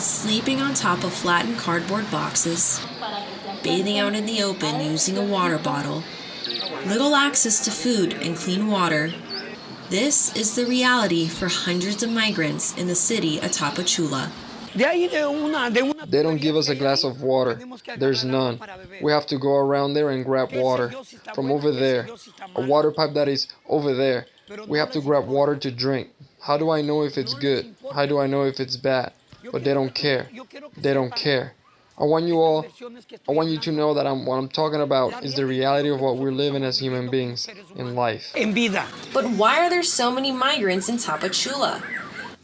sleeping on top of flattened cardboard boxes, bathing out in the open using a water bottle, little access to food and clean water. This is the reality for hundreds of migrants in the city of Tapachula. They don't give us a glass of water. There's none. We have to go around there and grab water. From over there. A water pipe that is over there. We have to grab water to drink. How do I know if it's good? How do I know if it's bad? But they don't care. They don't care. I want you to know that what I'm talking about is the reality of what we're living as human beings in life. But why are there so many migrants in Tapachula?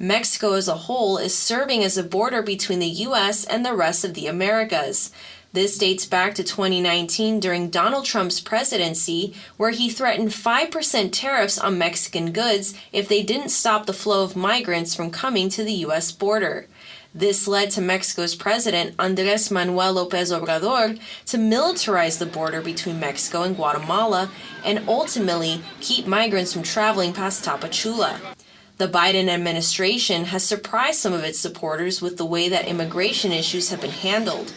Mexico as a whole is serving as a border between the U.S. and the rest of the Americas. This dates back to 2019 during Donald Trump's presidency, where he threatened 5% tariffs on Mexican goods if they didn't stop the flow of migrants from coming to the U.S. border. This led to Mexico's president, Andrés Manuel López Obrador, to militarize the border between Mexico and Guatemala and ultimately keep migrants from traveling past Tapachula. The Biden administration has surprised some of its supporters with the way that immigration issues have been handled.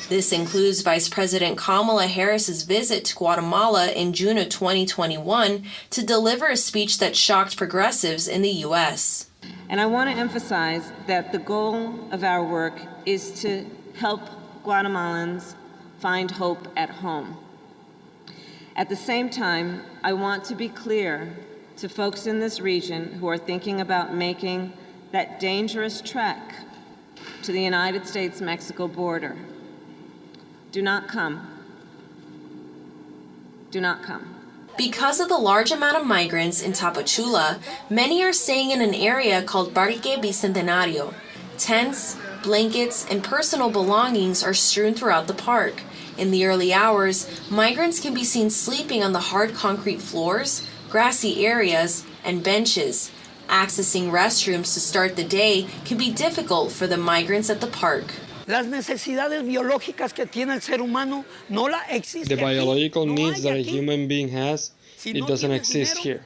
This includes Vice President Kamala Harris's visit to Guatemala in June of 2021 to deliver a speech that shocked progressives in the U.S. And I want to emphasize that the goal of our work is to help Guatemalans find hope at home. At the same time, I want to be clear to folks in this region who are thinking about making that dangerous trek to the United States-Mexico border. Do not come. Do not come. Because of the large amount of migrants in Tapachula, many are staying in an area called Parque Bicentenario. Tents, blankets, and personal belongings are strewn throughout the park. In the early hours, migrants can be seen sleeping on the hard concrete floors, grassy areas, and benches. Accessing restrooms to start the day can be difficult for the migrants at the park. The biological needs that a human being has, it doesn't exist here.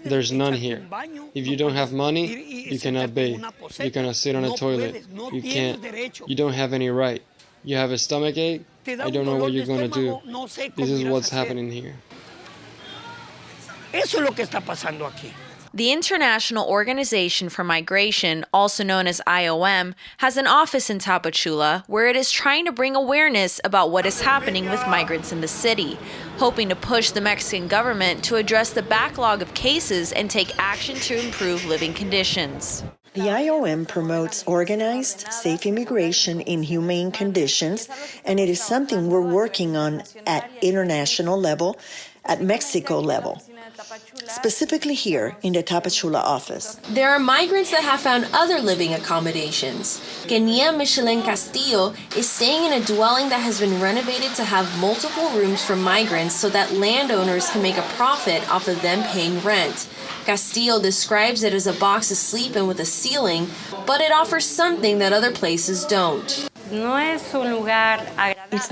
There's none here. If you don't have money, you cannot bathe. You cannot sit on a toilet. You don't have any right. You have a stomach ache, I don't know what you're going to do. This is what's happening here. Eso es lo que está pasando aquí. The International Organization for Migration, also known as IOM, has an office in Tapachula where it is trying to bring awareness about what is happening with migrants in the city, hoping to push the Mexican government to address the backlog of cases and take action to improve living conditions. The IOM promotes organized, safe immigration in humane conditions, and it is something we're working on at international level, at Mexico level. Specifically here in the Tapachula office. There are migrants that have found other living accommodations. Kenia Michelin Castillo is staying in a dwelling that has been renovated to have multiple rooms for migrants so that landowners can make a profit off of them paying rent. Castillo describes it as a box to sleep in with a ceiling, but it offers something that other places don't. It's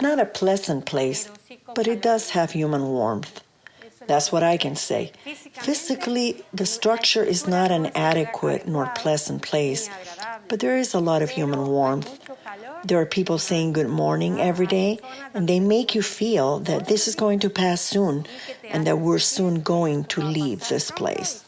not a pleasant place, but it does have human warmth. That's what I can say. Physically, the structure is not an adequate nor pleasant place, but there is a lot of human warmth. There are people saying good morning every day, and they make you feel that this is going to pass soon and that we're soon going to leave this place.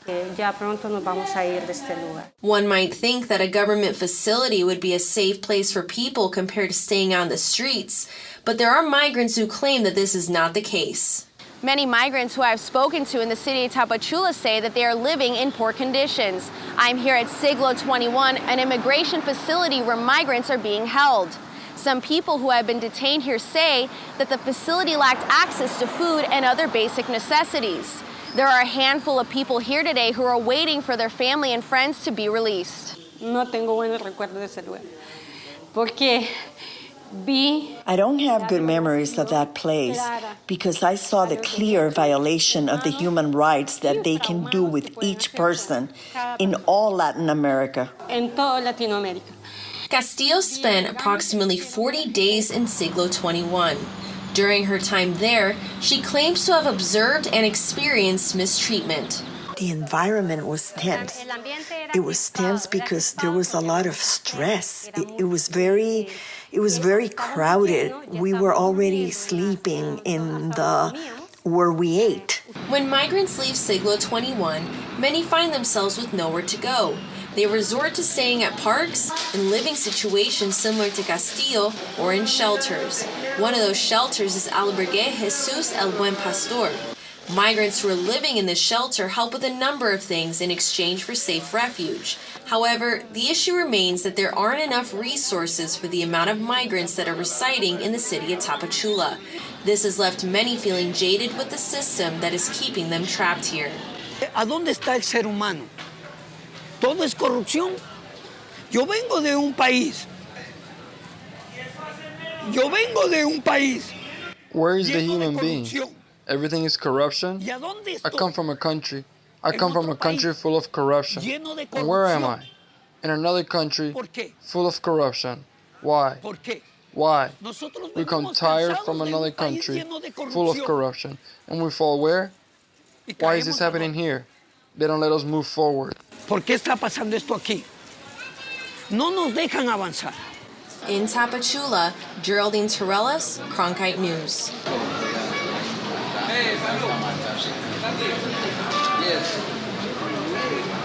One might think that a government facility would be a safe place for people compared to staying on the streets, but there are migrants who claim that this is not the case. Many migrants who I've spoken to in the city of Tapachula say that they are living in poor conditions. I'm here at Siglo 21, an immigration facility where migrants are being held. Some people who have been detained here say that the facility lacked access to food and other basic necessities. There are a handful of people here today who are waiting for their family and friends to be released. No tengo buenos recuerdos de ese lugar. Porque I don't have good memories of that place because I saw the clear violation of the human rights that they can do with each person in all Latin America. En todo Latinoamérica. Castillo spent approximately 40 days in Siglo 21. During her time there, she claims to have observed and experienced mistreatment. The environment was tense. It was tense because there was a lot of stress. It was very crowded. We were already sleeping in where we ate. When migrants leave Siglo 21, many find themselves with nowhere to go. They resort to staying at parks, in living situations similar to Castillo, or in shelters. One of those shelters is Albergue Jesus el Buen Pastor. Migrants who are living in this shelter help with a number of things in exchange for safe refuge. However, the issue remains that there aren't enough resources for the amount of migrants that are residing in the city of Tapachula. This has left many feeling jaded with the system that is keeping them trapped here. ¿A dónde está el ser humano? Todo es corrupción. Yo vengo de un país. Where is the human being? Everything is corruption? I come from a country. Full of corruption. And where am I? In another country full of corruption. Why? Why? We come tired from another country full of corruption. And we fall where? Why is this happening here? They don't let us move forward. ¿Por qué está pasando esto aquí? No nos dejan avanzar. In Tapachula, Geraldine Torrellas, Cronkite News. Yes.